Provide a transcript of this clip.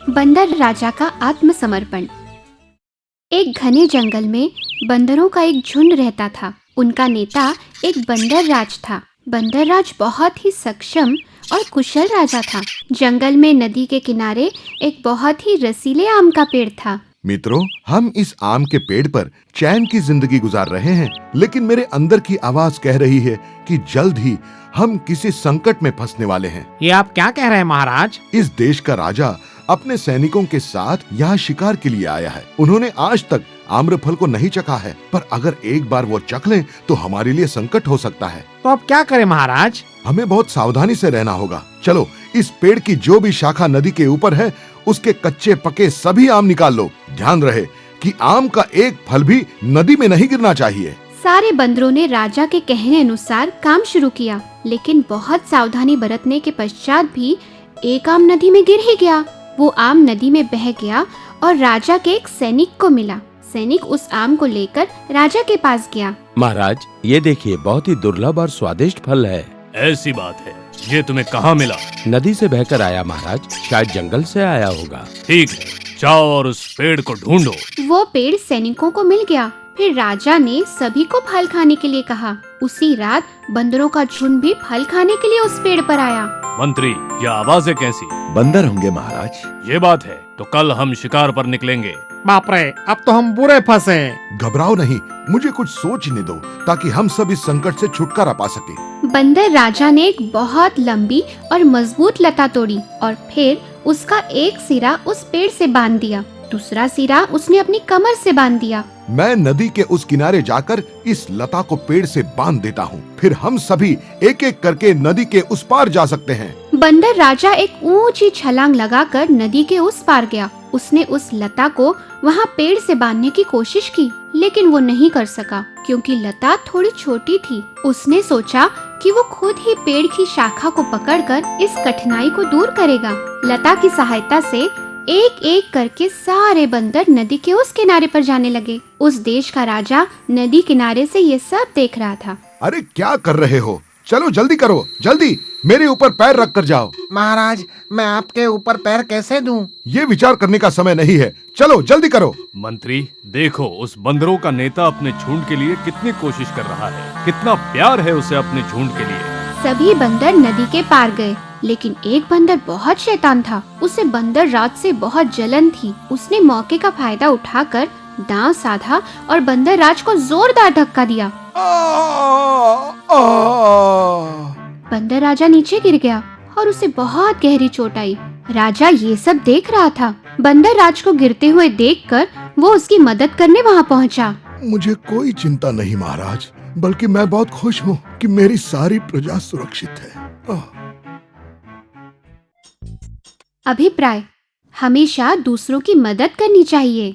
बंदर राजा का आत्मसमर्पण। एक घने जंगल में बंदरों का एक झुंड रहता था। उनका नेता एक बंदर राज था। बंदर राज बहुत ही सक्षम और कुशल राजा था। जंगल में नदी के किनारे एक बहुत ही रसीले आम का पेड़ था। मित्रों, हम इस आम के पेड़ पर चैन की जिंदगी गुजार रहे हैं, लेकिन मेरे अंदर की आवाज कह रही है कि जल्द ही हम किसी संकट में फंसने वाले हैं। ये आप क्या कह रहे हैं महाराज? इस देश का राजा अपने सैनिकों के साथ यहाँ शिकार के लिए आया है। उन्होंने आज तक आम्रफल को नहीं चखा है, पर अगर एक बार वो चख लें तो हमारे लिए संकट हो सकता है। तो अब क्या करें महाराज? हमें बहुत सावधानी से रहना होगा। चलो, इस पेड़ की जो भी शाखा नदी के ऊपर है, उसके कच्चे पके सभी आम निकाल लो। ध्यान रहे कि आम का एक फल भी नदी में नहीं गिरना चाहिए। सारे बंदरों ने राजा के कहने अनुसार काम शुरू किया, लेकिन बहुत सावधानी बरतने के पश्चात भी एक आम नदी में गिर ही गया। वो आम नदी में बह गया और राजा के एक सैनिक को मिला। सैनिक उस आम को लेकर राजा के पास गया। महाराज, ये देखिए, बहुत ही दुर्लभ और स्वादिष्ट फल है। ऐसी बात है, ये तुम्हें कहाँ मिला? नदी से बहकर आया महाराज, शायद जंगल से आया होगा। ठीक है, जाओ और उस पेड़ को ढूंढो। वो पेड़ सैनिकों को मिल गया। फिर राजा ने सभी को फल खाने के लिए कहा। उसी रात बंदरों का झुंड भी फल खाने के लिए उस पेड़ पर आया। मंत्री, ये आवाजें कैसी? बंदर होंगे महाराज। ये बात है, तो कल हम शिकार पर निकलेंगे। बाप रे, अब तो हम बुरे फंसे। घबराओ नहीं, मुझे कुछ सोचने दो ताकि हम सब इस संकट से छुटकारा पा सके। बंदर राजा ने एक बहुत लंबी और मजबूत लता तोड़ी और फिर उसका एक सिरा उस पेड़ से बांध दिया। दूसरा सिरा उसने अपनी कमर से बांध दिया। मैं नदी के उस किनारे जाकर इस लता को पेड़ से बांध देता हूँ। फिर हम सभी एक एक करके नदी के उस पार जा सकते हैं। बंदर राजा एक ऊंची छलांग लगाकर नदी के उस पार गया। उसने उस लता को वहाँ पेड़ से बांधने की कोशिश की, लेकिन वो नहीं कर सका क्योंकि लता थोड़ी छोटी थी। उसने सोचा कि वो खुद ही पेड़ की शाखा को पकड़कर इस कठिनाई को दूर करेगा। लता की सहायता से एक एक करके सारे बंदर नदी के उस किनारे पर जाने लगे। उस देश का राजा नदी किनारे से ये सब देख रहा था। अरे क्या कर रहे हो? चलो जल्दी करो, जल्दी मेरे ऊपर पैर रख कर जाओ। महाराज, मैं आपके ऊपर पैर कैसे दूं? ये विचार करने का समय नहीं है, चलो जल्दी करो। मंत्री, देखो उस बंदरों का नेता अपने झुंड के लिए कितनी कोशिश कर रहा है। कितना प्यार है उसे अपने झुंड के लिए। सभी बंदर नदी के पार गए, लेकिन एक बंदर बहुत शैतान था। उसे बंदर राज से बहुत जलन थी। उसने मौके का फायदा उठाकर दांव साधा और बंदर राज को जोरदार धक्का दिया। बंदर राजा नीचे गिर गया और उसे बहुत गहरी चोट आई। राजा ये सब देख रहा था। बंदर राज को गिरते हुए देखकर वो उसकी मदद करने वहाँ पहुँचा। मुझे कोई चिंता नहीं महाराज, बल्कि मैं बहुत खुश हूँ कि मेरी सारी प्रजा सुरक्षित है। अभिप्राय: हमेशा दूसरों की मदद करनी चाहिए।